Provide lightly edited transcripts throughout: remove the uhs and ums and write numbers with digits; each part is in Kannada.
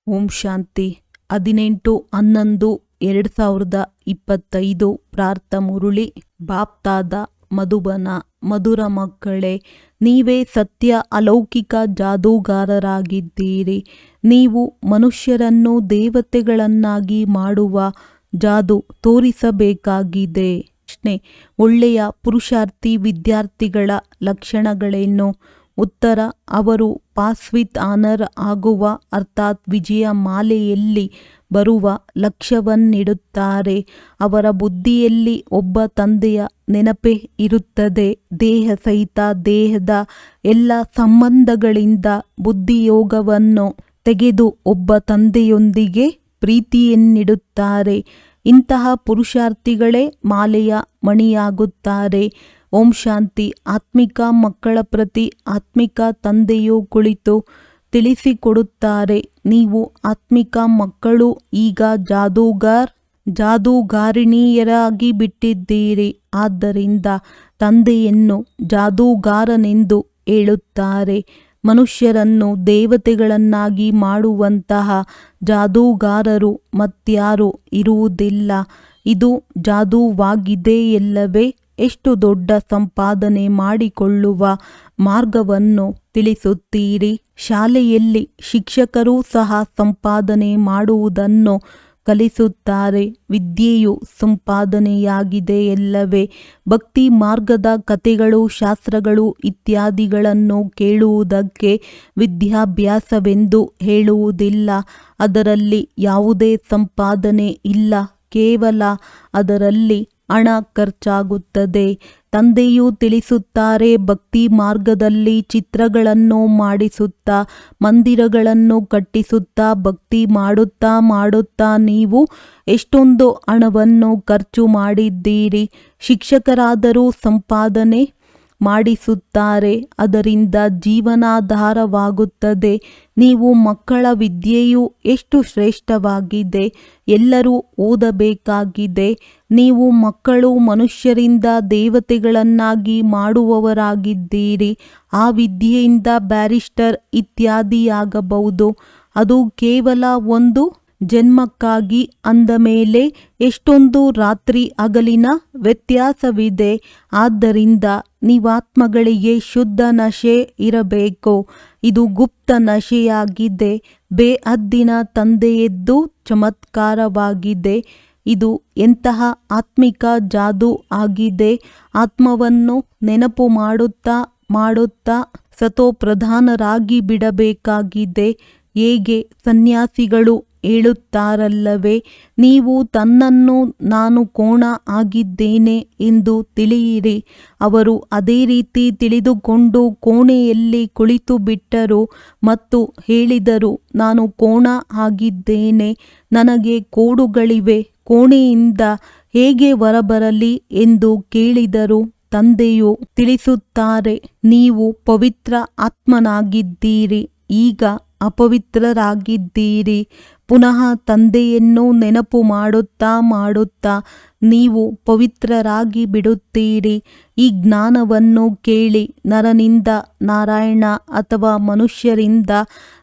ಓಂ ಶಾಂತಿ 18/11/2025 ಪ್ರಾರ್ಥ ಮುರುಳಿ ಬಾಪ್ತಾದ ಮಧುಬನ. ಮಧುರ ಮಕ್ಕಳೇ, ನೀವೇ ಸತ್ಯ ಅಲೌಕಿಕ ಜಾದೂಗಾರರಾಗಿದ್ದೀರಿ. ನೀವು ಮನುಷ್ಯರನ್ನು ದೇವತೆಗಳನ್ನಾಗಿ ಮಾಡುವ ಜಾದು ತೋರಿಸಬೇಕಾಗಿದೆ. ಪ್ರಶ್ನೆ: ಒಳ್ಳೆಯ ಪುರುಷಾರ್ಥಿ ವಿದ್ಯಾರ್ಥಿಗಳ ಲಕ್ಷಣಗಳೇನು? ಉತ್ತರ: ಅವರು ಪಾಸ್ ವಿತ್ ಆನರ್ ಆಗುವ ಅರ್ಥಾತ್ ವಿಜಯ ಮಾಲೆಯಲ್ಲಿ ಬರುವ ಲಕ್ಷ್ಯವನ್ನಿಡುತ್ತಾರೆ. ಅವರ ಬುದ್ಧಿಯಲ್ಲಿ ಒಬ್ಬ ತಂದೆಯ ನೆನಪೇ ಇರುತ್ತದೆ. ದೇಹ ಸಹಿತ ದೇಹದ ಎಲ್ಲ ಸಂಬಂಧಗಳಿಂದ ಬುದ್ಧಿಯೋಗವನ್ನು ತೆಗೆದು ಒಬ್ಬ ತಂದೆಯೊಂದಿಗೆ ಪ್ರೀತಿಯನ್ನಿಡುತ್ತಾರೆ. ಇಂತಹ ಪುರುಷಾರ್ಥಿಗಳೇ ಮಾಲೆಯ ಮಣಿಯಾಗುತ್ತಾರೆ. ಓಂ ಶಾಂತಿ. ಆತ್ಮಿಕ ಮಕ್ಕಳ ಪ್ರತಿ ಆತ್ಮಿಕ ತಂದೆಯು ಕುಳಿತು ತಿಳಿಸಿಕೊಡುತ್ತಾರೆ. ನೀವು ಆತ್ಮಿಕ ಮಕ್ಕಳು ಈಗ ಜಾದೂಗಾರಿಣಿಯರಾಗಿ ಬಿಟ್ಟಿದ್ದೀರಿ. ಆದ್ದರಿಂದ ತಂದೆಯನ್ನು ಜಾದೂಗಾರನೆಂದು ಹೇಳುತ್ತಾರೆ. ಮನುಷ್ಯರನ್ನು ದೇವತೆಗಳನ್ನಾಗಿ ಮಾಡುವಂತಹ ಜಾದೂಗಾರರು ಮತ್ಯಾರೂ ಇರುವುದಿಲ್ಲ. ಇದು ಜಾದೂವಾಗಿದೆಯಲ್ಲವೇ? ಎಷ್ಟು ದೊಡ್ಡ ಸಂಪಾದನೆ ಮಾಡಿಕೊಳ್ಳುವ ಮಾರ್ಗವನ್ನು ತಿಳಿಸುತ್ತೀರಿ. ಶಾಲೆಯಲ್ಲಿ ಶಿಕ್ಷಕರೂ ಸಹ ಸಂಪಾದನೆ ಮಾಡುವುದನ್ನು ಕಲಿಸುತ್ತಾರೆ. ವಿದ್ಯೆಯು ಸಂಪಾದನೆಯಾಗಿದೆಯಲ್ಲವೇ? ಭಕ್ತಿ ಮಾರ್ಗದ ಕಥೆಗಳು, ಶಾಸ್ತ್ರಗಳು ಇತ್ಯಾದಿಗಳನ್ನು ಕೇಳುವುದಕ್ಕೆ ವಿದ್ಯಾಭ್ಯಾಸವೆಂದು ಹೇಳುವುದಿಲ್ಲ. ಅದರಲ್ಲಿ ಯಾವುದೇ ಸಂಪಾದನೆ ಇಲ್ಲ. ಕೇವಲ ಅದರಲ್ಲಿ ಹಣ ಖರ್ಚಾಗುತ್ತದೆ. ತಂದೆಯು ತಿಳಿಸುತ್ತಾರೆ, ಭಕ್ತಿ ಮಾರ್ಗದಲ್ಲಿ ಚಿತ್ರಗಳನ್ನು ಮಾಡಿಸುತ್ತಾ, ಮಂದಿರಗಳನ್ನು ಕಟ್ಟಿಸುತ್ತಾ, ಭಕ್ತಿ ಮಾಡುತ್ತಾ ನೀವು ಎಷ್ಟೊಂದು ಹಣವನ್ನು ಖರ್ಚು ಮಾಡಿದ್ದೀರಿ. ಶಿಕ್ಷಕರಾದರೂ ಸಂಪಾದನೆ ಮಾಡಿಸುತ್ತಾರೆ. ಅದರಿಂದ ಜೀವನಾಧಾರವಾಗುತ್ತದೆ. ನೀವು ಮಕ್ಕಳ ವಿದ್ಯೆಯು ಎಷ್ಟು ಶ್ರೇಷ್ಠವಾಗಿದೆ. ಎಲ್ಲರೂ ಓದಬೇಕಾಗಿದೆ. ನೀವು ಮಕ್ಕಳು ಮನುಷ್ಯರಿಂದ ದೇವತೆಗಳನ್ನಾಗಿ ಮಾಡುವವರಾಗಿದ್ದೀರಿ. ಆ ವಿದ್ಯೆಯಿಂದ ಬ್ಯಾರಿಸ್ಟರ್ ಇತ್ಯಾದಿಯಾಗಬಹುದು. ಅದು ಕೇವಲ ಒಂದು ಜನ್ಮಕ್ಕಾಗಿ. ಅಂದ ಮೇಲೆ ಎಷ್ಟೊಂದು ರಾತ್ರಿ ಹಗಲಿನ ವ್ಯತ್ಯಾಸವಿದೆ. ಆದ್ದರಿಂದ ನೀವಾತ್ಮಗಳಿಗೆ ಶುದ್ಧ ನಶೆ ಇರಬೇಕು. ಇದು ಗುಪ್ತ ನಶೆಯಾಗಿದೆ. ಬೇಹದ್ದಿನ ತಂದೆಯದ್ದು ಚಮತ್ಕಾರವಾಗಿದೆ. ಇದು ಎಂತಹ ಆತ್ಮಿಕ ಜಾದು ಆಗಿದೆ. ಆತ್ಮವನ್ನು ನೆನಪು ಮಾಡುತ್ತಾ ಸತೋಪ್ರಧಾನರಾಗಿ ಬಿಡಬೇಕಾಗಿದೆ. ಹೇಗೆ ಸನ್ಯಾಸಿಗಳು ಹೇಳುತ್ತಾರಲ್ಲವೇ, ನೀವು ತನ್ನನ್ನು ನಾನು ಕೋಣ ಆಗಿದ್ದೇನೆ ಎಂದು ತಿಳಿಯಿರಿ. ಅವರು ಅದೇ ರೀತಿ ತಿಳಿದುಕೊಂಡು ಕೋಣೆಯಲ್ಲಿ ಕುಳಿತು ಬಿಟ್ಟರು ಮತ್ತು ಹೇಳಿದರು, ನಾನು ಕೋಣ ಆಗಿದ್ದೇನೆ, ನನಗೆ ಕೋಡುಗಳಿವೆ, ಕೋಣೆಯಿಂದ ಹೇಗೆ ಹೊರಬರಲಿ ಎಂದು ಕೇಳಿದರು. ತಂದೆಯು ತಿಳಿಸುತ್ತಾರೆ, ನೀವು ಪವಿತ್ರ ಆತ್ಮನಾಗಿದ್ದೀರಿ, ಈಗ ಅಪವಿತ್ರರಾಗಿದ್ದೀರಿ. ಪುನಃ ತಂದೆಯನ್ನು ನೆನಪು ಮಾಡುತ್ತಾ ನೀವು ಪವಿತ್ರರಾಗಿ ಬಿಡುತ್ತೀರಿ. ಈ ಜ್ಞಾನವನ್ನು ಕೇಳಿ ನರನಿಂದ ನಾರಾಯಣ ಅಥವಾ ಮನುಷ್ಯರಿಂದ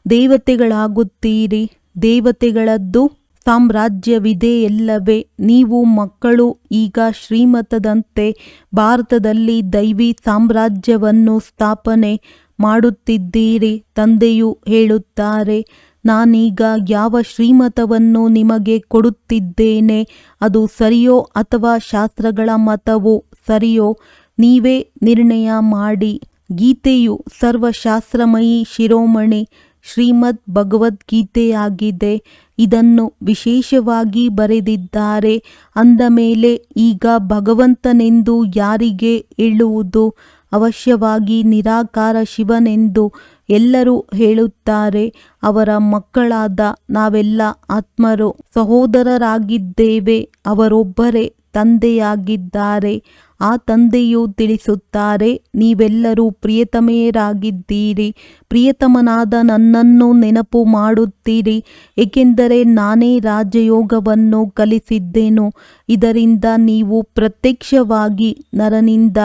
ದೇವತೆಗಳಾಗುತ್ತೀರಿ. ದೇವತೆಗಳದ್ದು ಸಾಮ್ರಾಜ್ಯವಿದೆಯಲ್ಲವೇ? ನೀವು ಮಕ್ಕಳು ಈಗ ಶ್ರೀಮತದಂತೆ ಭಾರತದಲ್ಲಿ ದೈವಿ ಸಾಮ್ರಾಜ್ಯವನ್ನು ಸ್ಥಾಪನೆ ಮಾಡುತ್ತಿದ್ದೀರಿ. ತಂದೆಯು ಹೇಳುತ್ತಾರೆ, ನಾನೀಗ ಯಾವ ಶ್ರೀಮತವನ್ನು ನಿಮಗೆ ಕೊಡುತ್ತಿದ್ದೇನೆ, ಅದು ಸರಿಯೋ ಅಥವಾ ಶಾಸ್ತ್ರಗಳ ಮತವು ಸರಿಯೋ, ನೀವೇ ನಿರ್ಣಯ ಮಾಡಿ. ಗೀತೆಯು ಸರ್ವಶಾಸ್ತ್ರಮಯಿ ಶಿರೋಮಣಿ ಶ್ರೀಮದ್ ಭಗವದ್ಗೀತೆಯಾಗಿದೆ. ಇದನ್ನು ವಿಶೇಷವಾಗಿ ಬರೆದಿದ್ದಾರೆ. ಅಂದ ಮೇಲೆ ಈಗ ಭಗವಂತನೆಂದು ಯಾರಿಗೆ ಹೇಳುವುದು? ಅವಶ್ಯವಾಗಿ ನಿರಾಕಾರ ಶಿವನೆಂದು ಎಲ್ಲರೂ ಹೇಳುತ್ತಾರೆ. ಅವರ ಮಕ್ಕಳಾದ ನಾವೆಲ್ಲ ಆತ್ಮರು ಸಹೋದರರಾಗಿದ್ದೇವೆ. ಅವರೊಬ್ಬರೇ ತಂದೆಯಾಗಿದ್ದಾರೆ. ಆ ತಂದೆಯು ತಿಳಿಸುತ್ತಾರೆ, ನೀವೆಲ್ಲರೂ ಪ್ರಿಯತಮೆಯರಾಗಿದ್ದೀರಿ. ಪ್ರಿಯತಮನಾದ ನನ್ನನ್ನು ನೆನಪು ಮಾಡುತ್ತೀರಿ, ಏಕೆಂದರೆ ನಾನೇ ರಾಜಯೋಗವನ್ನು ಕಲಿಸಿದ್ದೆನು. ಇದರಿಂದ ನೀವು ಪ್ರತ್ಯಕ್ಷವಾಗಿ ನರನಿಂದ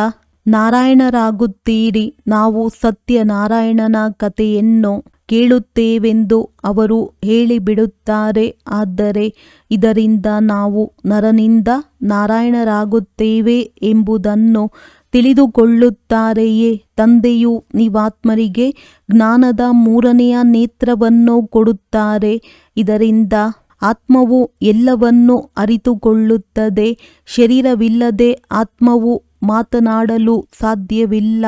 ನಾರಾಯಣರಾಗುತ್ತೀರಿ. ನಾವು ಸತ್ಯನಾರಾಯಣನ ಕಥೆಯನ್ನು ಕೇಳುತ್ತೇವೆಂದು ಅವರು ಹೇಳಿಬಿಡುತ್ತಾರೆ. ಆದರೆ ಇದರಿಂದ ನಾವು ನರನಿಂದ ನಾರಾಯಣರಾಗುತ್ತೇವೆ ಎಂಬುದನ್ನು ತಿಳಿದುಕೊಳ್ಳುತ್ತಾರೆಯೇ? ತಂದೆಯು ನೀವಾತ್ಮರಿಗೆ ಜ್ಞಾನದ ಮೂರನೆಯ ನೇತ್ರವನ್ನು ಕೊಡುತ್ತಾರೆ. ಇದರಿಂದ ಆತ್ಮವು ಎಲ್ಲವನ್ನೂ ಅರಿತುಕೊಳ್ಳುತ್ತದೆ. ಶರೀರವಿಲ್ಲದೆ ಆತ್ಮವು ಮಾತನಾಡಲು ಸಾಧ್ಯವಿಲ್ಲ.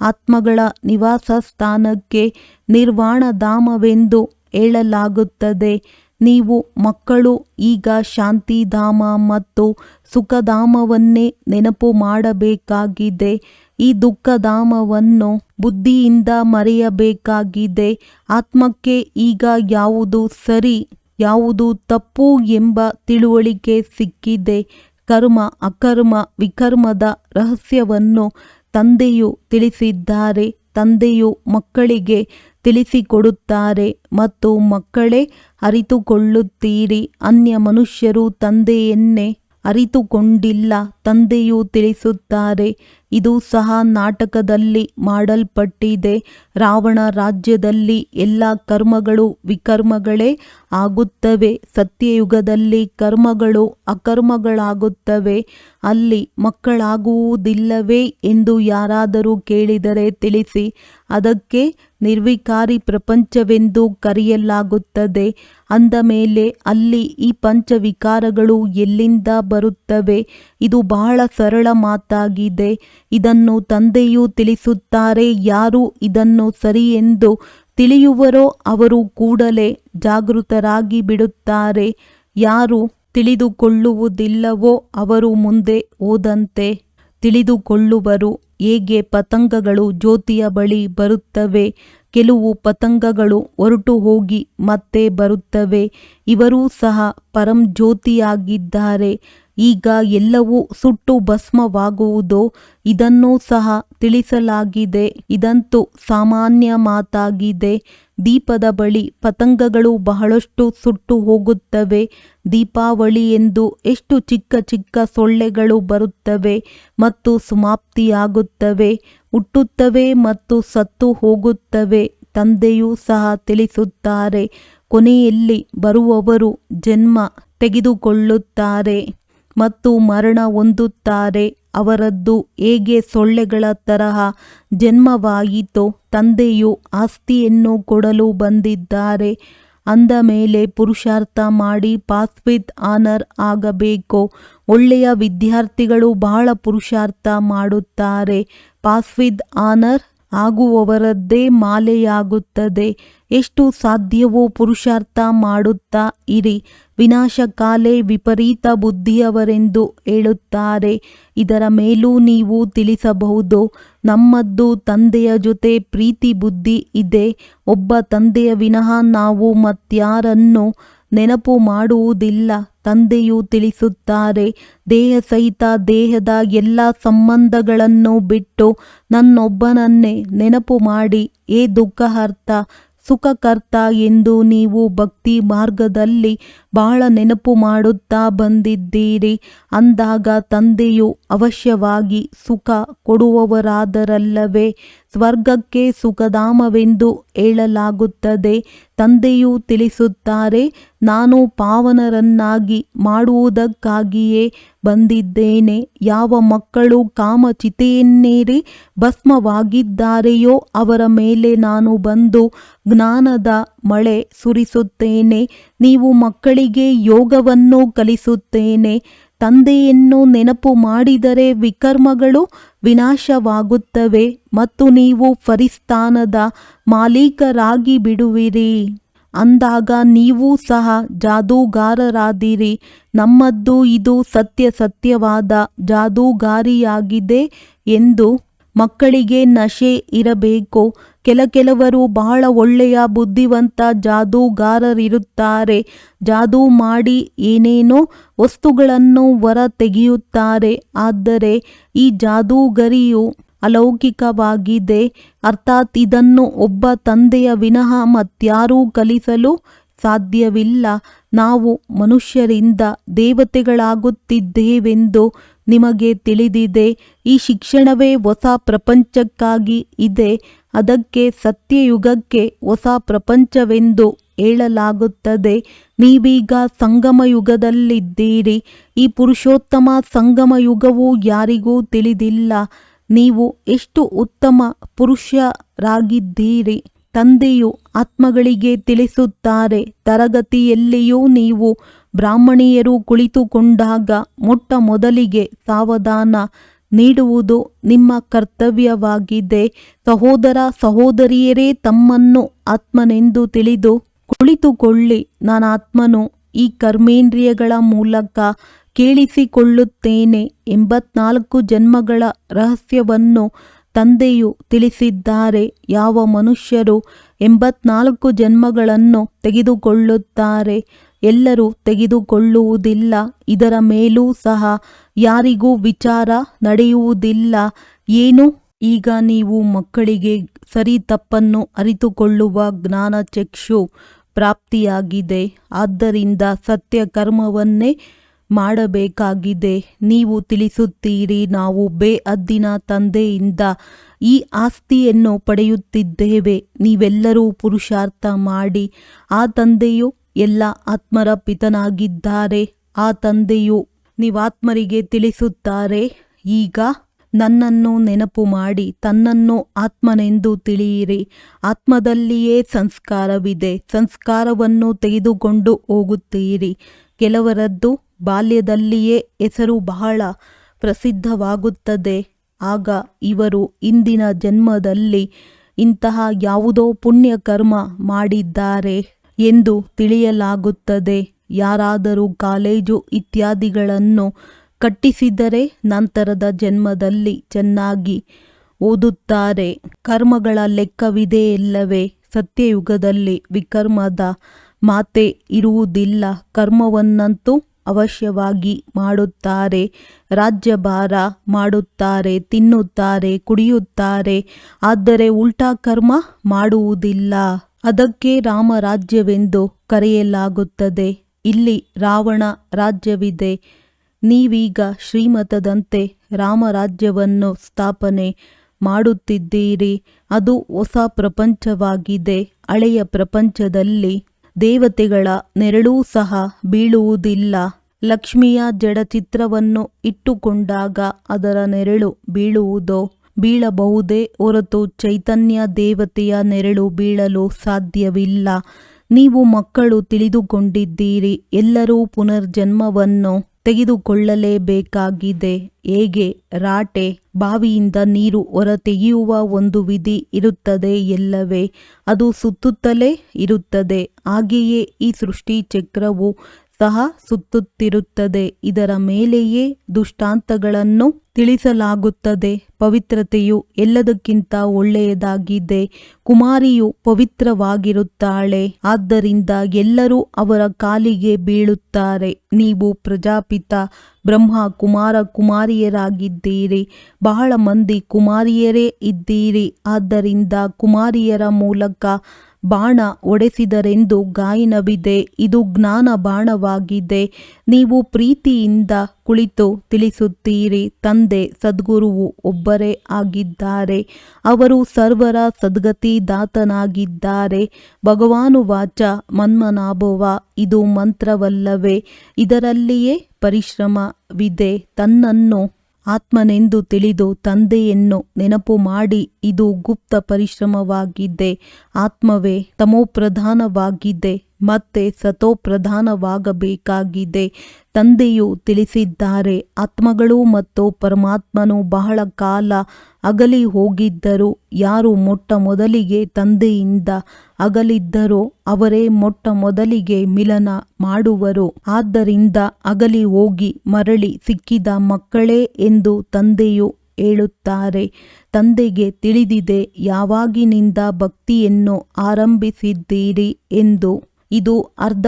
ಆತ್ಮಗಳ ನಿವಾಸ ಸ್ಥಾನಕ್ಕೆ ನಿರ್ವಾಣಧಾಮವೆಂದು ಹೇಳಲಾಗುತ್ತದೆ. ನೀವು ಮಕ್ಕಳು ಈಗ ಶಾಂತಿಧಾಮ ಮತ್ತು ಸುಖಧಾಮವನ್ನೇ ನೆನಪು ಮಾಡಬೇಕಾಗಿದೆ. ಈ ದುಃಖಧಾಮವನ್ನು ಬುದ್ಧಿಯಿಂದ ಮರೆಯಬೇಕಾಗಿದೆ. ಆತ್ಮಕ್ಕೆ ಈಗ ಯಾವುದು ಸರಿ ಯಾವುದು ತಪ್ಪು ಎಂಬ ತಿಳುವಳಿಕೆ ಸಿಕ್ಕಿದೆ. ಕರ್ಮ ಅಕರ್ಮ ವಿಕರ್ಮದ ರಹಸ್ಯವನ್ನು ತಂದೆಯು ತಿಳಿಸಿದ್ದಾರೆ. ತಂದೆಯು ಮಕ್ಕಳಿಗೆ ತಿಳಿಸಿಕೊಡುತ್ತಾರೆ ಮತ್ತು ಮಕ್ಕಳೇ ಅರಿತುಕೊಳ್ಳುತ್ತೀರಿ. ಅನ್ಯ ಮನುಷ್ಯರು ತಂದೆಯನ್ನೇ ಅರಿತುಕೊಂಡಿಲ್ಲ. ತಂದೆಯು ತಿಳಿಸುತ್ತಾರೆ. ಇದು ಸಹ ನಾಟಕದಲ್ಲಿ ಮಾಡಲ್ಪಟ್ಟಿದೆ. ರಾವಣ ರಾಜ್ಯದಲ್ಲಿ ಎಲ್ಲ ಕರ್ಮಗಳು ವಿಕರ್ಮಗಳೇ ಆಗುತ್ತವೆ. ಸತ್ಯಯುಗದಲ್ಲಿ ಕರ್ಮಗಳು ಅಕರ್ಮಗಳಾಗುತ್ತವೆ. ಅಲ್ಲಿ ಮಕ್ಕಳಾಗುವುದಿಲ್ಲವೇ ಎಂದು ಯಾರಾದರೂ ಕೇಳಿದರೆ ತಿಳಿಸಿ. ಅದಕ್ಕೆ ನಿರ್ವಿಕಾರಿ ಪ್ರಪಂಚವೆಂದು ಕರೆಯಲಾಗುತ್ತದೆ. ಅಂದ ಮೇಲೆ ಅಲ್ಲಿ ಈ ಪಂಚವಿಕಾರಗಳು ಎಲ್ಲಿಂದ ಬರುತ್ತವೆ? ಇದು ಬಹಳ ಸರಳ ಮಾತಾಗಿದೆ. ಇದನ್ನು ತಂದೆಯೂ ತಿಳಿಸುತ್ತಾರೆ. ಯಾರು ಇದನ್ನು ಸರಿಯೆಂದು ತಿಳಿಯುವರೋ ಅವರು ಕೂಡಲೇ ಜಾಗೃತರಾಗಿ ಬಿಡುತ್ತಾರೆ. ಯಾರು ತಿಳಿದುಕೊಳ್ಳುವುದಿಲ್ಲವೋ ಅವರು ಮುಂದೆ ಹೋದಂತೆ ತಿಳಿದುಕೊಳ್ಳುವರು. ಹೇಗೆ ಪತಂಗಗಳು ಜ್ಯೋತಿಯ ಬಳಿ ಬರುತ್ತವೆ, ಕೆಲವು ಪತಂಗಗಳು ಹೊರಟು ಹೋಗಿ ಮತ್ತೆ ಬರುತ್ತವೆ. ಇವರೂ ಸಹ ಪರಂ ಜ್ಯೋತಿಯಾಗಿದ್ದಾರೆ. ಈಗ ಎಲ್ಲವೂ ಸುಟ್ಟು ಭಸ್ಮವಾಗುವುದೋ ಇದನ್ನೂ ಸಹ ತಿಳಿಸಲಾಗಿದೆ. ಇದಂತೂ ಸಾಮಾನ್ಯ ಮಾತಾಗಿದೆ. ದೀಪದ ಬಳಿ ಪತಂಗಗಳು ಬಹಳಷ್ಟು ಸುಟ್ಟು ಹೋಗುತ್ತವೆ. ದೀಪಾವಳಿ ಎಂದು ಎಷ್ಟು ಚಿಕ್ಕ ಚಿಕ್ಕ ಸೊಳ್ಳೆಗಳು ಬರುತ್ತವೆ ಮತ್ತು ಸಮಾಪ್ತಿಯಾಗುತ್ತವೆ, ಹುಟ್ಟುತ್ತವೆ ಮತ್ತು ಸತ್ತು ಹೋಗುತ್ತವೆ. ತಂದೆಯೂ ಸಹ ತಿಳಿಸುತ್ತಾರೆ. ಕೊನೆಯಲ್ಲಿ ಬರುವವರು ಜನ್ಮ ತೆಗೆದುಕೊಳ್ಳುತ್ತಾರೆ ಮತ್ತು ಮರಣ ಹೊಂದುತ್ತಾರೆ. ಅವರದ್ದು ಹೇಗೆ ಸೊಳ್ಳೆಗಳ ತರಹ ಜನ್ಮವಾಯಿತೋ ತಂದೆಯು ಆಸ್ತಿಯನ್ನು ಕೊಡಲು ಬಂದಿದ್ದಾರೆ. ಅಂದ ಮೇಲೆ ಪುರುಷಾರ್ಥ ಮಾಡಿ ಪಾಸ್ ವಿತ್ ಆನರ್ ಆಗಬೇಕು. ಒಳ್ಳೆಯ ವಿದ್ಯಾರ್ಥಿಗಳು ಬಹಳ ಪುರುಷಾರ್ಥ ಮಾಡುತ್ತಾರೆ. ಪಾಸ್ ವಿತ್ ಆನರ್ ಆಗುವವರದ್ದೇ ಮಾಲೆಯಾಗುತ್ತದೆ. ಎಷ್ಟು ಸಾಧ್ಯವೋ ಪುರುಷಾರ್ಥ ಮಾಡುತ್ತಾ ಇರಿ. ವಿನಾಶಕಾಲೇ ವಿಪರೀತ ಬುದ್ಧಿಯವರೆಂದು ಹೇಳುತ್ತಾರೆ. ಇದರ ಮೇಲೂ ನೀವು ತಿಳಿಸಬಹುದು. ನಮ್ಮದ್ದು ತಂದೆಯ ಜೊತೆ ಪ್ರೀತಿ ಬುದ್ಧಿ ಇದೆ. ಒಬ್ಬ ತಂದೆಯ ವಿನಃ ನಾವು ಮತ್ಯಾರನ್ನೂ ನೆನಪು ಮಾಡುವುದಿಲ್ಲ. ತಂದೆಯು ತಿಳಿಸುತ್ತಾರೆ. ದೇಹ ಸಹಿತ ದೇಹದ ಎಲ್ಲ ಸಂಬಂಧಗಳನ್ನು ಬಿಟ್ಟು ನನ್ನೊಬ್ಬನನ್ನೇ ನೆನಪು ಮಾಡಿ. ಏ ದುಃಖಹರ್ತ ಸುಖಕರ್ತ ಎಂದು ನೀವು ಭಕ್ತಿ ಮಾರ್ಗದಲ್ಲಿ ಬಹಳ ನೆನಪು ಮಾಡುತ್ತಾ ಬಂದಿದ್ದೀರಿ. ಅಂದಾಗ ತಂದೆಯು ಅವಶ್ಯವಾಗಿ ಸುಖ ಕೊಡುವವರಾದರಲ್ಲವೇ? ಸ್ವರ್ಗಕ್ಕೆ ಸುಖಧಾಮವೆಂದು ಹೇಳಲಾಗುತ್ತದೆ. ತಂದೆಯು ತಿಳಿಸುತ್ತಾರೆ. ನಾನು ಪಾವನರನ್ನಾಗಿ ಮಾಡುವುದಕ್ಕಾಗಿಯೇ ಬಂದಿದ್ದೇನೆ. ಯಾವ ಮಕ್ಕಳು ಕಾಮಚಿತೆಯನ್ನೇರಿ ಭಸ್ಮವಾಗಿದ್ದಾರೆಯೋ ಅವರ ಮೇಲೆ ನಾನು ಬಂದು ಜ್ಞಾನದ ಮಳೆ ಸುರಿಸುತ್ತೇನೆ. ನೀವು ಮಕ್ಕಳಿಗೆ ಯೋಗವನ್ನು ಕಲಿಸುತ್ತೇನೆ. ತಂದೆಯನ್ನು ನೆನಪು ಮಾಡಿದರೆ ವಿಕರ್ಮಗಳು ವಿನಾಶವಾಗುತ್ತವೆ ಮತ್ತು ನೀವು ಫರಿಸ್ತಾನದ ಮಾಲೀಕರಾಗಿ ಬಿಡುವಿರಿ. ಅಂದಾಗ ನೀವೂ ಸಹ ಜಾದೂಗಾರರಾದಿರಿ. ನಮ್ಮದ್ದು ಇದು ಸತ್ಯವಾದ ಜಾದೂಗಾರಿಯಾಗಿದೆ ಎಂದು ಮಕ್ಕಳಿಗೆ ನಶೆ ಇರಬೇಕು. ಕೆಲವರು ಬಹಳ ಒಳ್ಳೆಯ ಬುದ್ಧಿವಂತ ಜಾದೂಗಾರರಿರುತ್ತಾರೆ. ಜಾದೂ ಮಾಡಿ ಏನೇನೋ ವಸ್ತುಗಳನ್ನು ಹೊರ ತೆಗೆಯುತ್ತಾರೆ. ಆದರೆ ಈ ಜಾದೂಗರಿಯು ಅಲೌಕಿಕವಾಗಿದೆ. ಅರ್ಥಾತ್ ಇದನ್ನು ಒಬ್ಬ ತಂದೆಯ ವಿನಃ ಮತ್ಯಾರೂ ಕಲಿಸಲು ಸಾಧ್ಯವಿಲ್ಲ. ನಾವು ಮನುಷ್ಯರಿಂದ ದೇವತೆಗಳಾಗುತ್ತಿದ್ದೇವೆಂದು ನಿಮಗೆ ತಿಳಿದಿದೆ. ಈ ಶಿಕ್ಷಣವೇ ಹೊಸ ಪ್ರಪಂಚಕ್ಕಾಗಿ ಇದೆ. ಅದಕ್ಕೆ ಸತ್ಯಯುಗಕ್ಕೆ ಹೊಸ ಪ್ರಪಂಚವೆಂದು ಹೇಳಲಾಗುತ್ತದೆ. ನೀವೀಗ ಸಂಗಮ ಯುಗದಲ್ಲಿದ್ದೀರಿ. ಈ ಪುರುಷೋತ್ತಮ ಸಂಗಮ ಯುಗವು ಯಾರಿಗೂ ತಿಳಿದಿಲ್ಲ. ನೀವು ಎಷ್ಟು ಉತ್ತಮ ಪುರುಷರಾಗಿದ್ದೀರಿ. ತಂದೆಯು ಆತ್ಮಗಳಿಗೆ ತಿಳಿಸುತ್ತಾರೆ, ತರಗತಿಯಲ್ಲಿಯೂ ನೀವು ಬ್ರಾಹ್ಮಣಿಯರು ಕುಳಿತುಕೊಂಡಾಗ ಮೊಟ್ಟ ಮೊದಲಿಗೆ ಸಾವಧಾನ ನೀಡುವುದು ನಿಮ್ಮ ಕರ್ತವ್ಯವಾಗಿದೆ. ಸಹೋದರ ಸಹೋದರಿಯರೇ, ತಮ್ಮನ್ನು ಆತ್ಮನೆಂದು ತಿಳಿದು ಕುಳಿತುಕೊಳ್ಳಿ. ನಾನಾತ್ಮನು ಈ ಕರ್ಮೇಂದ್ರಿಯಗಳ ಮೂಲಕ ಕೇಳಿಸಿಕೊಳ್ಳುತ್ತೇನೆ. 84 ಜನ್ಮಗಳ ರಹಸ್ಯವನ್ನು ತಂದೆಯು ತಿಳಿಸಿದ್ದಾರೆ. ಯಾವ ಮನುಷ್ಯರು 84 ಜನ್ಮಗಳನ್ನು ತೆಗೆದುಕೊಳ್ಳುತ್ತಾರೆ? ಎಲ್ಲರೂ ತೆಗೆದುಕೊಳ್ಳುವುದಿಲ್ಲ. ಇದರ ಮೇಲೂ ಸಹ ಯಾರಿಗೂ ವಿಚಾರ ನಡೆಯುವುದಿಲ್ಲ. ಏನು? ಈಗ ನೀವು ಮಕ್ಕಳಿಗೆ ಸರಿ ತಪ್ಪನ್ನು ಅರಿತುಕೊಳ್ಳುವ ಜ್ಞಾನಚಕ್ಷು ಪ್ರಾಪ್ತಿಯಾಗಿದೆ. ಆದ್ದರಿಂದ ಸತ್ಯ ಕರ್ಮವನ್ನೇ ಮಾಡಬೇಕಾಗಿದೆ. ನೀವು ತಿಳಿಸುತ್ತೀರಿ, ನಾವು ಬೇಅದ್ದಿನ ತಂದೆಯಿಂದ ಈ ಆಸ್ತಿಯನ್ನು ಪಡೆಯುತ್ತಿದ್ದೇವೆ. ನೀವೆಲ್ಲರೂ ಪುರುಷಾರ್ಥ ಮಾಡಿ. ಆ ತಂದೆಯು ಎಲ್ಲ ಆತ್ಮರ ಪಿತನಾಗಿದ್ದಾರೆ. ಆ ತಂದೆಯು ನೀವಾತ್ಮರಿಗೆ ತಿಳಿಸುತ್ತಾರೆ, ಈಗ ನನ್ನನ್ನು ನೆನಪು ಮಾಡಿ ತನ್ನನ್ನು ಆತ್ಮನೆಂದು ತಿಳಿಯಿರಿ. ಆತ್ಮದಲ್ಲಿಯೇ ಸಂಸ್ಕಾರವಿದೆ. ಸಂಸ್ಕಾರವನ್ನು ತೆಗೆದುಕೊಂಡು ಹೋಗುತ್ತೀರಿ. ಕೆಲವರದ್ದು ಬಾಲ್ಯದಲ್ಲಿಯೇ ಹೆಸರು ಬಹಳ ಪ್ರಸಿದ್ಧವಾಗುತ್ತದೆ. ಆಗ ಇವರು ಇಂದಿನ ಜನ್ಮದಲ್ಲಿ ಇಂತಹ ಯಾವುದೋ ಪುಣ್ಯ ಕರ್ಮ ಮಾಡಿದ್ದಾರೆ ಎಂದು ತಿಳಿಯಲಾಗುತ್ತದೆ. ಯಾರಾದರೂ ಕಾಲೇಜು ಇತ್ಯಾದಿಗಳನ್ನು ಕಟ್ಟಿಸಿದರೆ ನಂತರದ ಜನ್ಮದಲ್ಲಿ ಚೆನ್ನಾಗಿ ಓದುತ್ತಾರೆ. ಕರ್ಮಗಳ ಲೆಕ್ಕವಿದೆಯಲ್ಲವೇ? ಸತ್ಯಯುಗದಲ್ಲಿ ವಿಕರ್ಮದ ಮಾತೆ ಇರುವುದಿಲ್ಲ. ಕರ್ಮವನ್ನಂತೂ ಅವಶ್ಯವಾಗಿ ಮಾಡುತ್ತಾರೆ. ರಾಜ್ಯಭಾರ ಮಾಡುತ್ತಾರೆ, ತಿನ್ನುತ್ತಾರೆ, ಕುಡಿಯುತ್ತಾರೆ. ಆದರೆ ಉಲ್ಟಾ ಕರ್ಮ ಮಾಡುವುದಿಲ್ಲ. ಅದಕ್ಕೆ ರಾಮರಾಜ್ಯವೆಂದು ಕರೆಯಲಾಗುತ್ತದೆ. ಇಲ್ಲಿ ರಾವಣ ರಾಜ್ಯವಿದೆ. ನೀವೀಗ ಶ್ರೀಮತದಂತೆ ರಾಮರಾಜ್ಯವನ್ನು ಸ್ಥಾಪನೆ ಮಾಡುತ್ತಿದ್ದೀರಿ. ಅದು ಹೊಸ ಪ್ರಪಂಚವಾಗಿದೆ. ಹಳೆಯ ಪ್ರಪಂಚದಲ್ಲಿ ದೇವತೆಗಳ ನೆರಳೂ ಸಹ ಬೀಳುವುದಿಲ್ಲ. ಲಕ್ಷ್ಮಿಯ ಜಡಚಿತ್ರವನ್ನು ಇಟ್ಟುಕೊಂಡಾಗ ಅದರ ನೆರಳು ಬೀಳುವುದೋ? ಬೀಳಬಹುದೇ ಹೊರತು ಚೈತನ್ಯ ದೇವತೆಯ ನೆರಳು ಬೀಳಲು ಸಾಧ್ಯವಿಲ್ಲ. ನೀವು ಮಕ್ಕಳು ತಿಳಿದುಕೊಂಡಿದ್ದೀರಿ. ಎಲ್ಲರೂ ಪುನರ್ಜನ್ಮವನ್ನು ತೆಗೆದುಕೊಳ್ಳಲೇಬೇಕಾಗಿದೆ. ಹೇಗೆ ರಾಟೆ ಬಾವಿಯಿಂದ ನೀರು ಹೊರತೆಗೆಯುವ ಒಂದು ವಿಧಿ ಇರುತ್ತದೆ ಎಲ್ಲವೇ? ಅದು ಸುತ್ತುತ್ತಲೇ ಇರುತ್ತದೆ. ಹಾಗೆಯೇ ಈ ಸೃಷ್ಟಿ ಚಕ್ರವು ಸಹ ಸುತ್ತುತ್ತಿರುತ್ತದೆ. ಇದರ ಮೇಲೆಯೇ ದೃಷ್ಟಾಂತಗಳನ್ನು ತಿಳಿಸಲಾಗುತ್ತದೆ. ಪವಿತ್ರತೆಯು ಎಲ್ಲದಕ್ಕಿಂತ ಒಳ್ಳೆಯದಾಗಿದೆ. ಕುಮಾರಿಯು ಪವಿತ್ರವಾಗಿರುತ್ತಾಳೆ. ಆದ್ದರಿಂದ ಎಲ್ಲರೂ ಅವರ ಕಾಲಿಗೆ ಬೀಳುತ್ತಾರೆ. ನೀವು ಪ್ರಜಾಪಿತ ಬ್ರಹ್ಮ ಕುಮಾರ ಕುಮಾರಿಯರಾಗಿದ್ದೀರಿ. ಬಹಳ ಮಂದಿ ಕುಮಾರಿಯರೇ ಇದ್ದೀರಿ. ಆದ್ದರಿಂದ ಕುಮಾರಿಯರ ಮೂಲಕ ಬಾಣ ಹೊಡೆಸಿದರೆಂದು ಗಾಯನವಿದೆ. ಇದು ಜ್ಞಾನ ಬಾಣವಾಗಿದೆ. ನೀವು ಪ್ರೀತಿಯಿಂದ ಕುಳಿತು ತಿಳಿಸುತ್ತೀರಿ, ತಂದೆ ಸದ್ಗುರುವು ಒಬ್ಬರೇ ಆಗಿದ್ದಾರೆ. ಅವರು ಸರ್ವರ ಸದ್ಗತಿದಾತನಾಗಿದ್ದಾರೆ. ಭಗವಾನುವಾಚ ಮನ್ಮನಾಭವ. ಇದು ಮಂತ್ರವಲ್ಲವೇ? ಇದರಲ್ಲಿಯೇ ಪರಿಶ್ರಮವಿದೆ. ತನ್ನನ್ನು ಆತ್ಮನೆಂದು ತಿಳಿದು ತಂದೆಯನ್ನು ನೆನಪು ಮಾಡಿ. ಇದು ಗುಪ್ತ ಪರಿಶ್ರಮವಾಗಿದೆ. ಆತ್ಮವೇ ತಮೋಪ್ರಧಾನವಾಗಿದೆ, ಮತ್ತೆ ಸತೋಪ್ರಧಾನವಾಗಬೇಕಾಗಿದೆ. ತಂದೆಯು ತಿಳಿಸಿದ್ದಾರೆ, ಆತ್ಮಗಳು ಮತ್ತು ಪರಮಾತ್ಮನು ಬಹಳ ಕಾಲ ಅಗಲಿ ಹೋಗಿದ್ದರು. ಯಾರು ಮೊಟ್ಟ ಮೊದಲಿಗೆ ತಂದೆಯಿಂದ ಅಗಲಿದ್ದರೋ ಅವರೇ ಮೊಟ್ಟ ಮೊದಲಿಗೆ ಮಿಲನ ಮಾಡುವರು. ಆದ್ದರಿಂದ ಅಗಲಿ ಹೋಗಿ ಮರಳಿ ಸಿಕ್ಕಿದ ಮಕ್ಕಳೇ ಎಂದು ತಂದೆಯು ಹೇಳುತ್ತಾರೆ. ತಂದೆಗೆ ತಿಳಿದಿದೆ ಯಾವಾಗಿನಿಂದ ಭಕ್ತಿಯನ್ನು ಆರಂಭಿಸಿದ್ದೀರಿ ಎಂದು. ಇದು ಅರ್ಧ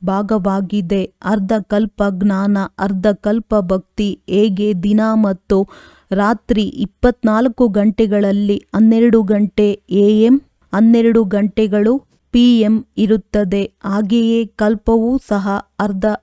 ಭಾಗವಾಗಿದೆ. ಅರ್ಧ ಕಲ್ಪ ಜ್ಞಾನ, ಅರ್ಧ ಕಲ್ಪ ಭಕ್ತಿ. ಹೇಗೆ ದಿನ ಮತ್ತು ರಾತ್ರಿ 24 ಗಂಟೆಗಳಲ್ಲಿ 12 ಗಂಟೆ AM, 12 ಗಂಟೆಗಳು PM ಇರುತ್ತದೆ, ಹಾಗೆಯೇ ಕಲ್ಪವೂ ಸಹ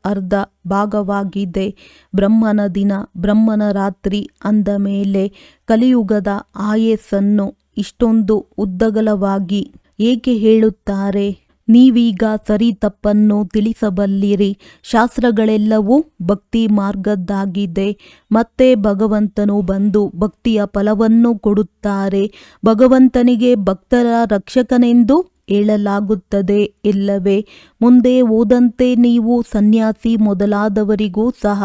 ಅರ್ಧ ಭಾಗವಾಗಿದೆ. ಬ್ರಹ್ಮನ ದಿನ, ಬ್ರಹ್ಮನ ರಾತ್ರಿ ಅಂದ ಮೇಲೆ ಕಲಿಯುಗದ ಆಯಸ್ಸನ್ನು ಇಷ್ಟೊಂದು ಉದ್ದಗಲವಾಗಿ ಏಕೆ ಹೇಳುತ್ತಾರೆ? ನೀವೀಗ ಸರಿ ತಪ್ಪನ್ನು ತಿಳಿಸಬಲ್ಲಿರಿ. ಶಾಸ್ತ್ರಗಳೆಲ್ಲವೂ ಭಕ್ತಿ ಮಾರ್ಗದ್ದಾಗಿದೆ. ಮತ್ತೆ ಭಗವಂತನು ಬಂದು ಭಕ್ತಿಯ ಫಲವನ್ನು ಕೊಡುತ್ತಾರೆ. ಭಗವಂತನಿಗೆ ಭಕ್ತರ ರಕ್ಷಕನೆಂದು ಹೇಳಲಾಗುತ್ತದೆ ಇಲ್ಲವೇ? ಮುಂದೆ ಹೋದಂತೆ ನೀವು ಸನ್ಯಾಸಿ ಮೊದಲಾದವರಿಗೂ ಸಹ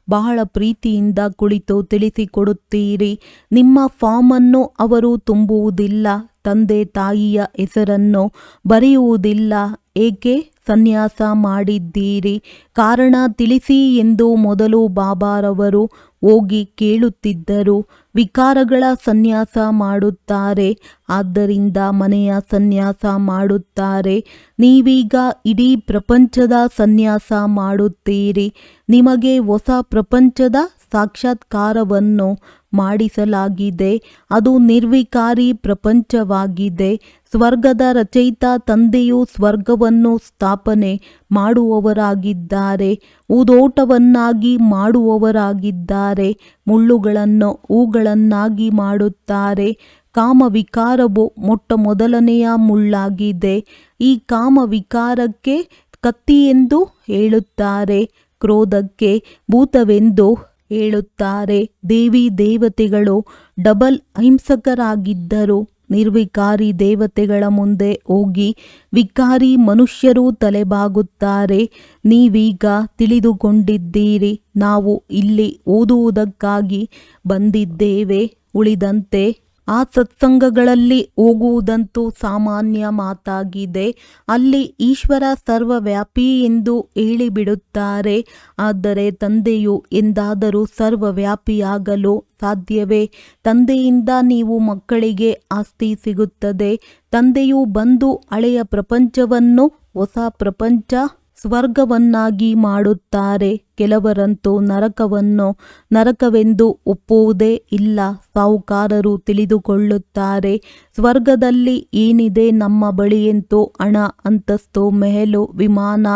ಬಹಳ ಪ್ರೀತಿಯಿಂದ ಕುಳಿತು ತಿಳಿಸಿಕೊಡುತ್ತೀರಿ. ನಿಮ್ಮ ಫಾರ್ಮನ್ನು ಅವರು ತುಂಬುವುದಿಲ್ಲ, ತಂದೆ ತಾಯಿಯ ಹೆಸರನ್ನು ಬರೆಯುವುದಿಲ್ಲ. ಏಕೆ ಸನ್ಯಾಸ ಮಾಡಿದ್ದೀರಿ? ಕಾರಣ ತಿಳಿಸಿ ಎಂದು ಮೊದಲು ಬಾಬಾರವರು ಹೋಗಿ ಕೇಳುತ್ತಿದ್ದರು. ವಿಕಾರಗಳ ಸನ್ಯಾಸ ಮಾಡುತ್ತಾರೆ, ಆದ್ದರಿಂದ ಮನೆಯ ಸನ್ಯಾಸ ಮಾಡುತ್ತಾರೆ. ನೀವೀಗ ಇಡೀ ಪ್ರಪಂಚದ ಸನ್ಯಾಸ ಮಾಡುತ್ತೀರಿ. ನಿಮಗೆ ಹೊಸ ಪ್ರಪಂಚದ ಸಾಕ್ಷಾತ್ಕಾರವನ್ನು ಮಾಡಿಸಲಾಗಿದೆ. ಅದು ನಿರ್ವಿಕಾರಿ ಪ್ರಪಂಚವಾಗಿದೆ. ಸ್ವರ್ಗದ ರಚಯಿತ ತಂದೆಯು ಸ್ವರ್ಗವನ್ನು ಸ್ಥಾಪನೆ ಮಾಡುವವರಾಗಿದ್ದಾರೆ, ಹೂದೋಟವನ್ನಾಗಿ ಮಾಡುವವರಾಗಿದ್ದಾರೆ, ಮುಳ್ಳುಗಳನ್ನು ಹೂಗಳನ್ನಾಗಿ ಮಾಡುತ್ತಾರೆ. ಕಾಮವಿಕಾರವು ಮೊಟ್ಟಮೊದಲನೆಯ ಮುಳ್ಳಾಗಿದೆ. ಈ ಕಾಮವಿಕಾರಕ್ಕೆ ಕತ್ತಿ ಎಂದು ಹೇಳುತ್ತಾರೆ, ಕ್ರೋಧಕ್ಕೆ ಭೂತವೆಂದು ಹೇಳುತ್ತಾರೆ. ದೇವಿ ದೇವತೆಗಳು ಡಬಲ್ ಅಹಿಂಸಕರಾಗಿದ್ದರು. ನಿರ್ವಿಕಾರಿ ದೇವತೆಗಳ ಮುಂದೆ ಹೋಗಿ ವಿಕಾರಿ ಮನುಷ್ಯರು ತಲೆಬಾಗುತ್ತಾರೆ. ನೀವೀಗ ತಿಳಿದುಕೊಂಡಿದ್ದೀರಿ. ನಾವು ಇಲ್ಲಿ ಓದುವುದಕ್ಕಾಗಿ ಬಂದಿದ್ದೇವೆ. ಉಳಿದಂತೆ ಆ ಸತ್ಸಂಗಗಳಲ್ಲಿ ಹೋಗುವುದಂತೂ ಸಾಮಾನ್ಯ ಮಾತಾಗಿದೆ. ಅಲ್ಲಿ ಈಶ್ವರ ಸರ್ವವ್ಯಾಪಿ ಎಂದು ಹೇಳಿಬಿಡುತ್ತಾರೆ. ಆದರೆ ತಂದೆಯು ಎಂದಾದರೂ ಸರ್ವವ್ಯಾಪಿಯಾಗಲು ಸಾಧ್ಯವೇ? ತಂದೆಯಿಂದ ನೀವು ಮಕ್ಕಳಿಗೆ ಆಸ್ತಿ ಸಿಗುತ್ತದೆ. ತಂದೆಯು ಬಂದು ಹಳೆಯ ಪ್ರಪಂಚವನ್ನು ಹೊಸ ಪ್ರಪಂಚ ಸ್ವರ್ಗವನ್ನಾಗಿ ಮಾಡುತ್ತಾರೆ. ಕೆಲವರಂತೂ ನರಕವನ್ನು ನರಕವೆಂದು ಒಪ್ಪುವುದೇ ಇಲ್ಲ. ಸಾಹುಕಾರರು ತಿಳಿದುಕೊಳ್ಳುತ್ತಾರೆ, ಸ್ವರ್ಗದಲ್ಲಿ ಏನಿದೆ ನಮ್ಮ ಬಳಿಯಂತೂ ಹಣ, ಅಂತಸ್ತು, ಮೆಹಲು, ವಿಮಾನ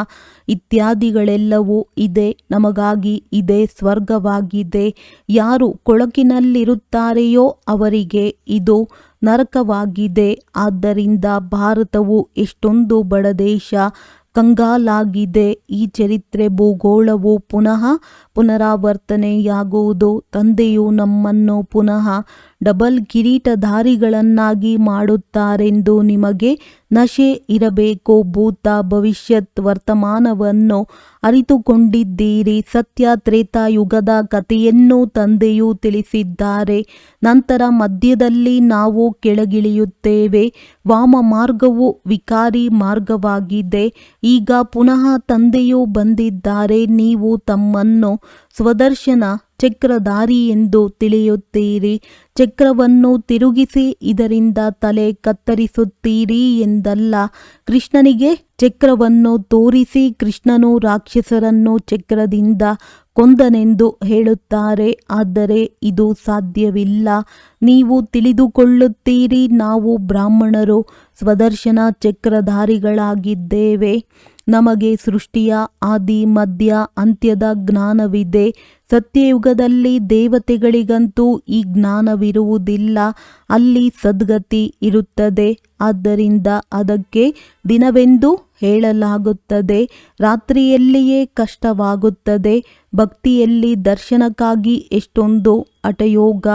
ಇತ್ಯಾದಿಗಳೆಲ್ಲವೂ ಇದೆ. ನಮಗಾಗಿ ಇದೇ ಸ್ವರ್ಗವಾಗಿದೆ. ಯಾರು ಕೊಳಕಿನಲ್ಲಿರುತ್ತಾರೆಯೋ ಅವರಿಗೆ ಇದು ನರಕವಾಗಿದೆ. ಆದ್ದರಿಂದ ಭಾರತವು ಎಷ್ಟೊಂದು ಬಡ ದೇಶ, ಕಂಗಾಲಾಗಿದೆ. ಈ ಚರಿತ್ರೆ ಭೂಗೋಳವು ಪುನಃ ಪುನರಾವರ್ತನೆಯಾಗುವುದು. ತಂದೆಯು ನಮ್ಮನ್ನು ಪುನಃ ಡಬಲ್ ಕಿರೀಟಧಾರಿಗಳನ್ನಾಗಿ ಮಾಡುತ್ತಾರೆಂದು ನಿಮಗೆ ನಶೆ ಇರಬೇಕು. ಭೂತ, ಭವಿಷ್ಯತ್, ವರ್ತಮಾನವನ್ನು ಅರಿತುಕೊಂಡಿದ್ದೀರಿ. ಸತ್ಯ ತ್ರೇತಾಯುಗದ ಕಥೆಯನ್ನು ತಂದೆಯು ತಿಳಿಸಿದ್ದಾರೆ. ನಂತರ ಮಧ್ಯದಲ್ಲಿ ನಾವು ಕೆಳಗಿಳಿಯುತ್ತೇವೆ. ವಾಮ ಮಾರ್ಗವು ವಿಕಾರಿ ಮಾರ್ಗವಾಗಿದೆ. ಈಗ ಪುನಃ ತಂದೆಯು ಬಂದಿದ್ದಾರೆ. ನೀವು ತಮ್ಮನ್ನು ಸ್ವದರ್ಶನ ಚಕ್ರಧಾರಿ ಎಂದು ತಿಳಿಯುತ್ತೀರಿ. ಚಕ್ರವನ್ನು ತಿರುಗಿಸಿ ಇದರಿಂದ ತಲೆ ಕತ್ತರಿಸುತ್ತೀರಿ ಎಂದಲ್ಲ. ಕೃಷ್ಣನಿಗೆ ಚಕ್ರವನ್ನು ತೋರಿಸಿ ಕೃಷ್ಣನು ರಾಕ್ಷಸರನ್ನು ಚಕ್ರದಿಂದ ಕೊಂದನೆಂದು ಹೇಳುತ್ತಾರೆ. ಆದರೆ ಇದು ಸಾಧ್ಯವಿಲ್ಲ. ನೀವು ತಿಳಿದುಕೊಳ್ಳುತ್ತೀರಿ, ನಾವು ಬ್ರಾಹ್ಮಣರು ಸ್ವದರ್ಶನ ಚಕ್ರಧಾರಿಗಳಾಗಿದ್ದೇವೆ. ನಮಗೆ ಸೃಷ್ಟಿಯ ಆದಿ ಮಧ್ಯ ಅಂತ್ಯದ ಜ್ಞಾನವಿದೆ. ಸತ್ಯಯುಗದಲ್ಲಿ ದೇವತೆಗಳಿಗಂತೂ ಈ ಜ್ಞಾನವಿರುವುದಿಲ್ಲ. ಅಲ್ಲಿ ಸದ್ಗತಿ ಇರುತ್ತದೆ. ಆದ್ದರಿಂದ ಅದಕ್ಕೆ ದಿನವೆಂದು ಹೇಳಲಾಗುತ್ತದೆ. ರಾತ್ರಿಯಲ್ಲಿಯೇ ಕಷ್ಟವಾಗುತ್ತದೆ. ಭಕ್ತಿಯಲ್ಲಿ ದರ್ಶನಕ್ಕಾಗಿ ಎಷ್ಟೊಂದು ಹಠಯೋಗ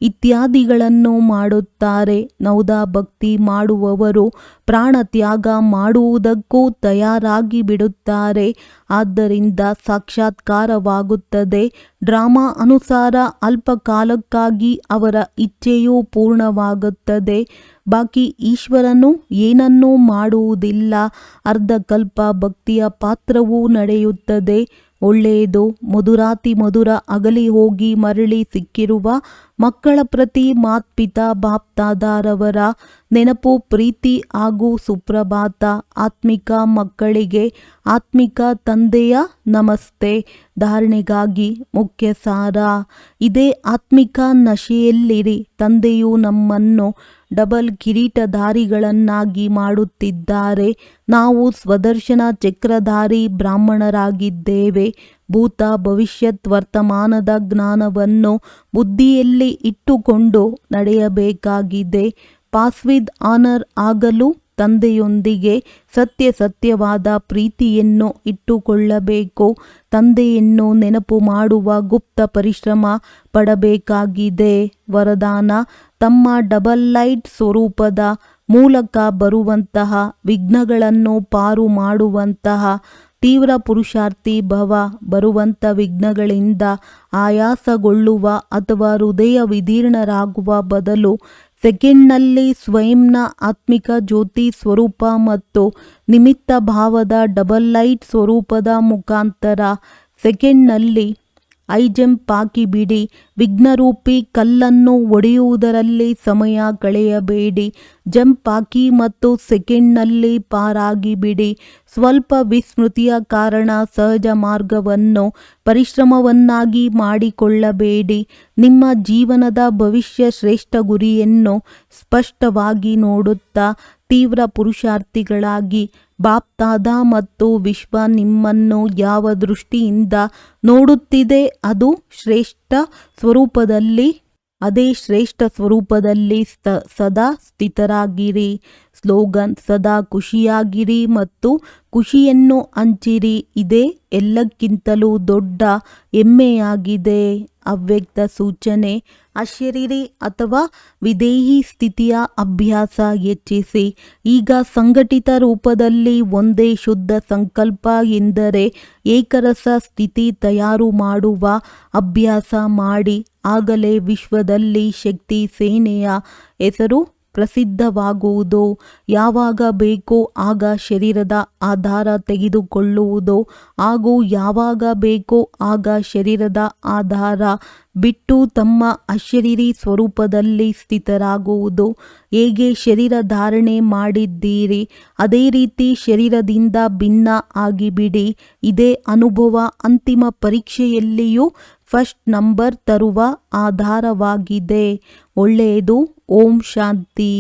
ಇತ್ಯಾದಿಗಳನ್ನು ಮಾಡುತ್ತಾರೆ. ನೌದಾ ಭಕ್ತಿ ಮಾಡುವವರು ಪ್ರಾಣ ತ್ಯಾಗ ಮಾಡುವುದಕ್ಕೂ ತಯಾರಾಗಿ ಬಿಡುತ್ತಾರೆ. ಆದ್ದರಿಂದ ಸಾಕ್ಷಾತ್ಕಾರವಾಗುತ್ತದೆ. ಡ್ರಾಮಾ ಅನುಸಾರ ಅಲ್ಪ ಕಾಲಕ್ಕಾಗಿ ಅವರ ಇಚ್ಛೆಯೂ ಪೂರ್ಣವಾಗುತ್ತದೆ. ಬಾಕಿ ಈಶ್ವರನು ಏನನ್ನೂ ಮಾಡುವುದಿಲ್ಲ. ಅರ್ಧಕಲ್ಪ ಭಕ್ತಿಯ ಪಾತ್ರವೂ ನಡೆಯುತ್ತದೆ. ಒಳ್ಳೆಯದು. ಮಧುರಾತಿ ಮಧುರ ಅಗಲಿ ಹೋಗಿ ಮರಳಿ ಸಿಕ್ಕಿರುವ ಮಕ್ಕಳ ಪ್ರತಿ ಮಾತ್ಪಿತಾ ಬಾಪ್ದಾದಾರವರ ನೆನಪು, ಪ್ರೀತಿ ಹಾಗೂ ಸುಪ್ರಭಾತ. ಆತ್ಮಿಕ ಮಕ್ಕಳಿಗೆ ಆತ್ಮಿಕ ತಂದೆಯ ನಮಸ್ತೆ. ಧಾರಣೆಗಾಗಿ ಮುಖ್ಯ ಸಾರ ಇದೇ: ಆತ್ಮಿಕ ನಶೆಯಲ್ಲಿರಿ. ತಂದೆಯು ನಮ್ಮನ್ನು ಡಬಲ್ ಕಿರೀಟಧಾರಿಗಳನ್ನಾಗಿ ಮಾಡುತ್ತಿದ್ದಾರೆ. ನಾವು ಸ್ವದರ್ಶನ ಚಕ್ರಧಾರಿ ಬ್ರಾಹ್ಮಣರಾಗಿದ್ದೇವೆ. ಭೂತ, ಭವಿಷ್ಯತ್, ವರ್ತಮಾನದ ಜ್ಞಾನವನ್ನು ಬುದ್ಧಿಯಲ್ಲಿ ಇಟ್ಟುಕೊಂಡು ನಡೆಯಬೇಕಾಗಿದೆ. ಪಾಸ್ ವಿತ್ ಆನರ್ ಆಗಲು ತಂದೆಯೊಂದಿಗೆ ಸತ್ಯವಾದ ಪ್ರೀತಿಯನ್ನು ಇಟ್ಟುಕೊಳ್ಳಬೇಕು. ತಂದೆಯನ್ನು ನೆನಪು ಮಾಡುವ ಗುಪ್ತ ಪರಿಶ್ರಮ ಪಡಬೇಕಾಗಿದೆ. ವರದಾನ: ತಮ್ಮ ಡಬಲ್ ಲೈಟ್ ಸ್ವರೂಪದ ಮೂಲಕ ಬರುವಂತಹ ವಿಘ್ನಗಳನ್ನು ಪಾರು ಮಾಡುವಂತಹ ತೀವ್ರ ಪುರುಷಾರ್ಥಿ ಭವ. ಬರುವಂಥ ವಿಘ್ನಗಳಿಂದ ಆಯಾಸಗೊಳ್ಳುವ ಅಥವಾ ಹೃದಯ ವಿದೀರ್ಣರಾಗುವ ಬದಲು ಸೆಕೆಂಡ್ನಲ್ಲಿ ಸ್ವಯಂನ ಆತ್ಮಿಕ ಜ್ಯೋತಿ ಸ್ವರೂಪ ಮತ್ತು ನಿಮಿತ್ತ ಭಾವದ ಡಬಲ್ ಲೈಟ್ ಸ್ವರೂಪದ ಮುಖಾಂತರ ಸೆಕೆಂಡ್ನಲ್ಲಿ ಜಂಪ್ ಹಾಕಿಬಿಡಿ. ವಿಘ್ನರೂಪಿ ಕಲ್ಲನ್ನು ಒಡೆಯುವುದರಲ್ಲಿ ಸಮಯ ಕಳೆಯಬೇಡಿ. ಜಂಪ್ ಹಾಕಿ ಮತ್ತು ಸೆಕೆಂಡ್ನಲ್ಲಿ ಪಾರಾಗಿಬಿಡಿ. ಸ್ವಲ್ಪ ವಿಸ್ಮೃತಿಯ ಕಾರಣ ಸಹಜ ಮಾರ್ಗವನ್ನು ಪರಿಶ್ರಮವನ್ನಾಗಿ ಮಾಡಿಕೊಳ್ಳಬೇಡಿ. ನಿಮ್ಮ ಜೀವನದ ಭವಿಷ್ಯ ಶ್ರೇಷ್ಠ ಗುರಿಯನ್ನು ಸ್ಪಷ್ಟವಾಗಿ ನೋಡುತ್ತಾ ತೀವ್ರ ಪುರುಷಾರ್ಥಿಗಳಾಗಿ ಬಾಪ್ದಾದ ಮತ್ತು ವಿಶ್ವ ನಿಮ್ಮನ್ನು ಯಾವ ದೃಷ್ಟಿಯಿಂದ ನೋಡುತ್ತಿದೆ ಅದೇ ಶ್ರೇಷ್ಠ ಸ್ವರೂಪದಲ್ಲಿ ಸದಾ ಸ್ಥಿತರಾಗಿರಿ. ಸ್ಲೋಗನ್: ಸದಾ ಖುಷಿಯಾಗಿರಿ ಮತ್ತು ಖುಷಿಯನ್ನು ಹಂಚಿರಿ. ಇದೇ ಎಲ್ಲಕ್ಕಿಂತಲೂ ದೊಡ್ಡ ಹೆಮ್ಮೆಯಾಗಿದೆ. ಅವ್ಯಕ್ತ ಸೂಚನೆ: ಅಶರೀರಿ ಅಥವಾ ವಿದೇಹಿ ಸ್ಥಿತಿಯ ಅಭ್ಯಾಸ ಹೆಚ್ಚಿಸಿ. ಈಗ ಸಂಘಟಿತ ರೂಪದಲ್ಲಿ ಒಂದೇ ಶುದ್ಧ ಸಂಕಲ್ಪ ಎಂದರೆ ಏಕರಸ ಸ್ಥಿತಿ ತಯಾರು ಮಾಡುವ ಅಭ್ಯಾಸ ಮಾಡಿ. ಆಗಲೇ ವಿಶ್ವದಲ್ಲಿ ಶಕ್ತಿ ಸೇನೆಯ ಹೆಸರು ಪ್ರಸಿದ್ಧವಾಗುವುದು. ಯಾವಾಗ ಬೇಕೋ ಆಗ ಶರೀರದ ಆಧಾರ ತೆಗೆದುಕೊಳ್ಳುವುದು ಹಾಗೂ ಯಾವಾಗ ಬೇಕೋ ಆಗ ಶರೀರದ ಆಧಾರ ಬಿಟ್ಟು ತಮ್ಮ ಅಶರೀರಿ ಸ್ವರೂಪದಲ್ಲಿ ಸ್ಥಿತರಾಗುವುದು. ಹೇಗೆ ಶರೀರ ಧಾರಣೆ ಮಾಡಿದ್ದೀರಿ ಅದೇ ರೀತಿ ಶರೀರದಿಂದ ಭಿನ್ನ ಆಗಿಬಿಡಿ. ಇದೇ ಅನುಭವ ಅಂತಿಮ ಪರೀಕ್ಷೆಯಲ್ಲಿಯೂ ಫಸ್ಟ್ ನಂಬರ್ ತರುವ ಆಧಾರವಾಗಿದೆ. ಒಳ್ಳೆಯದು. ಓಂ ಶಾಂತಿ.